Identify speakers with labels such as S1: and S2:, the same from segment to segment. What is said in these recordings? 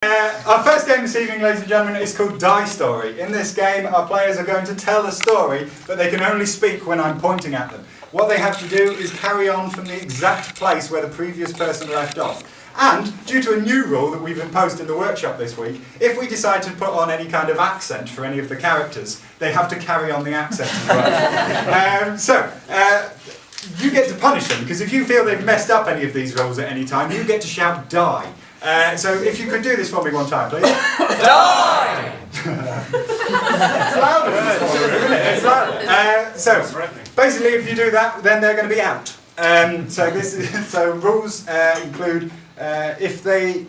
S1: Our first game this evening, ladies and gentlemen, is called Die Story. In this game, our players are going to tell a story, but they can only speak when I'm pointing at them. What they have to do is carry on from the exact place where the previous person left off. And, due to a new rule that we've imposed in the workshop this week, if we decide to put on any kind of accent for any of the characters, they have to carry on the accent as well. You get to punish them, because if you feel they've messed up any of these rules at any time, you get to shout die. So if you could do this for me one time, please. Die! It's louder, isn't it? It's louder. So basically, if you do that, then they're going to be out. So rules include if they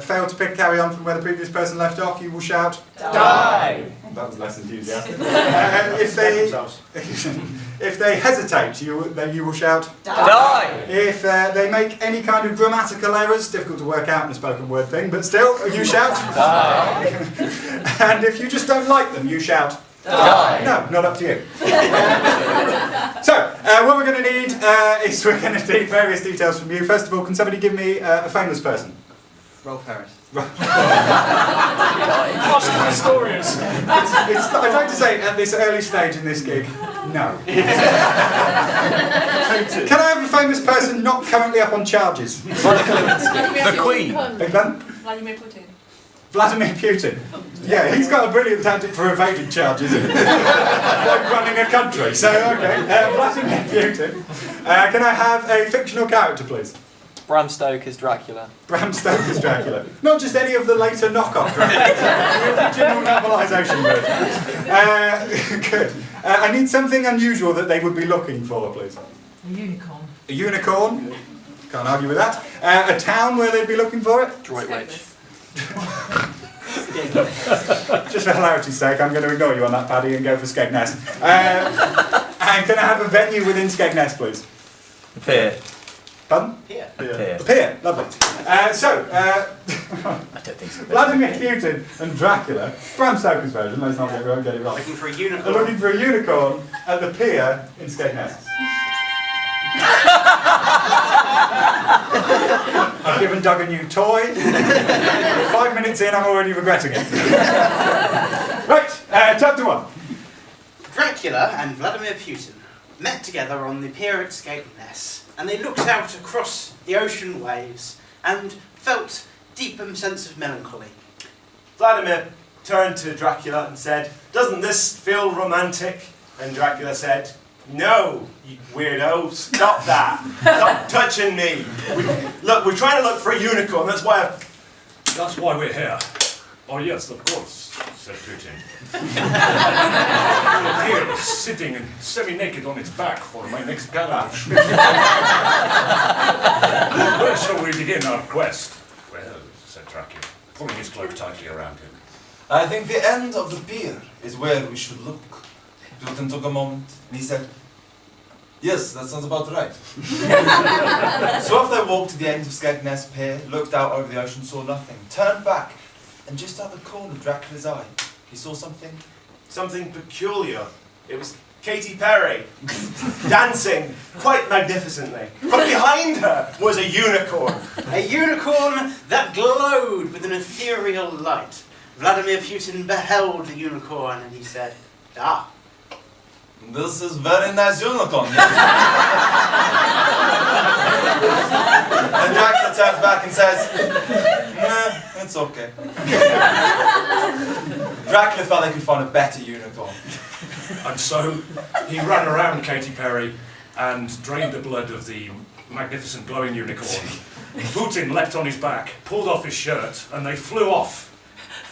S1: fail to carry on from where the previous person left off, you will shout die. That was less enthusiastic. If they hesitate, you will shout die. If they make any kind of grammatical errors, difficult to work out in a spoken word thing, but still, you shout die. And if you just don't like them, you shout die. No, not up to you. What we're going to need is we're going to need various details from you. First of all, can somebody give me a famous person?
S2: Rolf Harris.
S3: Oscar Pistorius.
S1: I'd like to say at this early stage in this gig, no. Can I have a famous person not currently up on charges?
S4: The Queen.
S5: Vladimir Putin.
S1: Vladimir Putin. Yeah, he's got a brilliant tactic for evading charges, isn't he? Like running a country. So, okay, Vladimir Putin. Can I have a fictional character, please?
S2: Bram Stoker's Dracula.
S1: Bram Stoker's Dracula. Not just any of the later knockoff Draculas. The original novelisation version. Good. I need something unusual that they would be looking for, please.
S5: A unicorn.
S1: A unicorn. Can't argue with that. A town where they'd be looking for it.
S2: Droitwich.
S1: Just for hilarity's sake, I'm going to ignore you on that, Paddy, and go for Skegness. And can I have a venue within Skegness, please?
S4: The Pier.
S1: Pardon?
S4: Pier.
S1: The Pier, lovely.
S4: I don't think so.
S1: Vladimir Putin and Dracula, Bram Stoker's version, let's not get it wrong.
S2: Looking for a unicorn.
S1: Are looking for a unicorn at the pier in Skegness. I've given Doug a new toy. 5 minutes in, I'm already regretting it. Right, chapter 1.
S6: Dracula and Vladimir Putin met together on the pier at Skegness, and they looked out across the ocean waves and felt deep sense of melancholy.
S7: Vladimir turned to Dracula and said, "Doesn't this feel romantic?" And Dracula said, "No, you weirdo, stop that. Stop touching me. We're trying to look for a unicorn, that's why
S3: we're here. Oh yes, of course, said Putin. Here is sitting semi-naked on its back for my next gala. Where shall we begin our quest? Well, said Dracula, pulling his cloak tightly around him.
S8: I think the end of the pier is where we should look. Putin took a moment and he said, "Yes, that sounds about right." So off they walked to the end of Skegness Pier, looked out over the ocean, saw nothing, turned back, and just out the corner of Dracula's eye, he saw something
S7: peculiar. It was Katy Perry, dancing quite magnificently. But behind her was a unicorn.
S6: A unicorn that glowed with an ethereal light. Vladimir Putin beheld the unicorn and he said, "Ah,
S8: this is very nice unicorn." Yes. And Dracula turns back and says, "Nah, it's okay." Dracula felt they could find a better unicorn.
S3: And so he ran around Katy Perry and drained the blood of the magnificent glowing unicorn. Putin leapt on his back, pulled off his shirt, and they flew off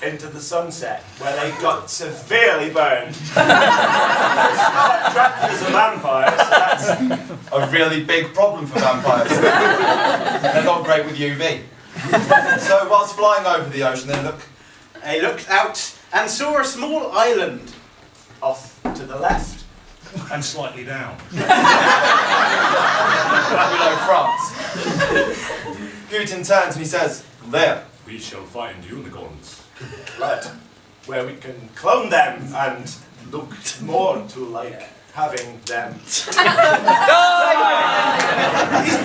S7: into the sunset, where they got severely burned. Dracula's a vampire, so that's
S8: a really big problem for vampires. They're not great with UV. So whilst flying over the ocean,
S6: they looked out and saw a small island
S7: off to the left
S3: and slightly down.
S8: Below France. Putin turns and he says, "There.
S3: We shall find unicorns.
S7: Right, where we can clone them and look more to like having them."
S6: He's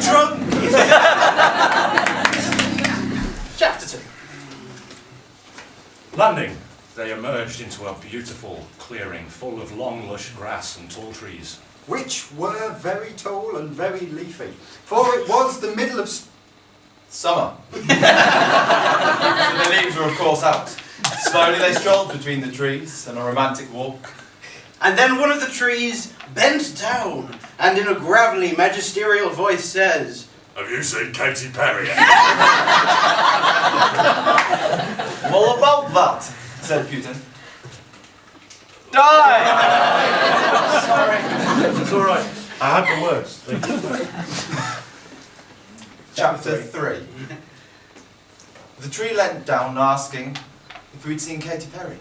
S6: drunk! Chapter 2.
S3: Landing, they emerged into a beautiful clearing full of long, lush grass and tall trees.
S1: Which were very tall and very leafy, for it was the middle of
S8: Summer. So the leaves were of course out. Slowly they strolled between the trees on a romantic walk.
S6: And then one of the trees bent down and in a gravelly, magisterial voice says,
S3: Have you seen Katy Perry?
S8: Well, about that, said Putin. Die!
S3: It's all right. I had the words.
S8: Chapter 3. The tree leant down asking if we'd seen Katy Perry.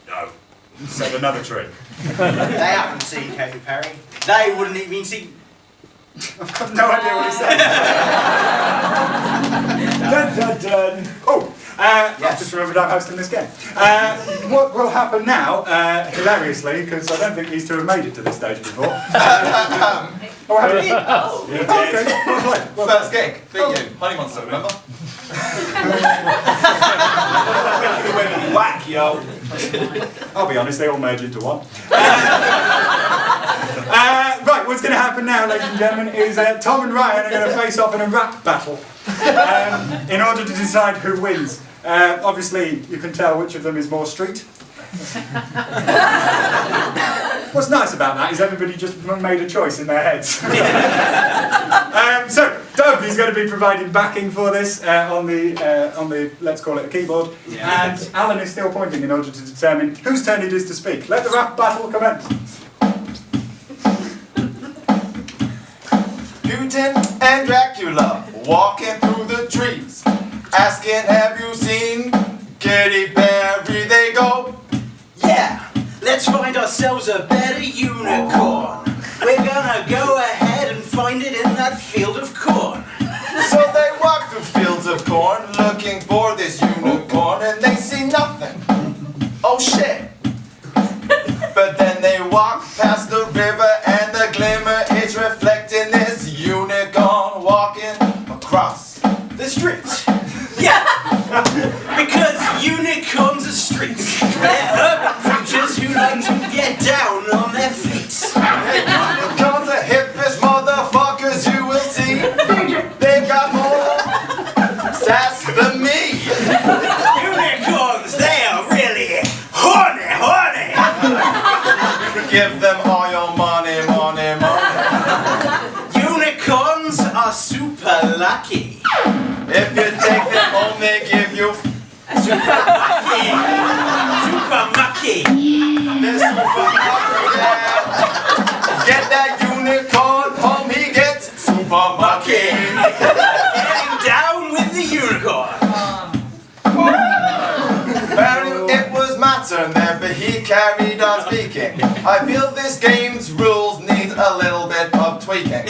S3: No.
S1: said another tree.
S6: They haven't seen Katy Perry. They wouldn't even see.
S1: I've got no idea what he said. Dun, dun, dun. Oh, I've just remembered I'm hosting this game. What will happen now, hilariously, because I don't think these two have made it to this stage before. Oh, have you?
S5: Oh.
S1: Okay. Well,
S8: First gig, beat you. Honey Monster, remember?
S7: Whack, yo.
S1: I'll be honest, they all merge into one. Right, what's going to happen now, ladies and gentlemen, is Tom and Ryan are going to face off in a rap battle in order to decide who wins. Obviously, you can tell which of them is more street. What's nice about that is everybody just made a choice in their heads. So, Doug is going to be providing backing for this on the let's call it a keyboard, and Alan is still pointing in order to determine whose turn it is to speak. Let the rap battle commence.
S8: Putin and Dracula walking through the trees, asking, have you seen Katy Perry? They go,
S6: Yeah, let's find ourselves a better unicorn. We're gonna go ahead and find it in that field of corn.
S8: so they walk through fields of corn looking for this unicorn, and they see nothing. Oh shit. But then they walk past the river and the glimmer is reflecting this unicorn walking across
S6: The streets. Yeah, because unicorns are streets. They're urban creatures who like to get down on their feet.
S8: unicorns, the hippest motherfuckers you will see. They've got more sass than me.
S6: Unicorns, they are really horny.
S8: Give them all your money, money, money.
S6: Unicorns are super lucky.
S8: If you take them home, they give you
S6: Super mucky.
S8: this super yeah. Get that unicorn home, he gets super mucky.
S6: Getting down with the unicorn.
S8: Apparently it was my turn there, but he carried on speaking. I feel this game's rules need a little bit of tweaking.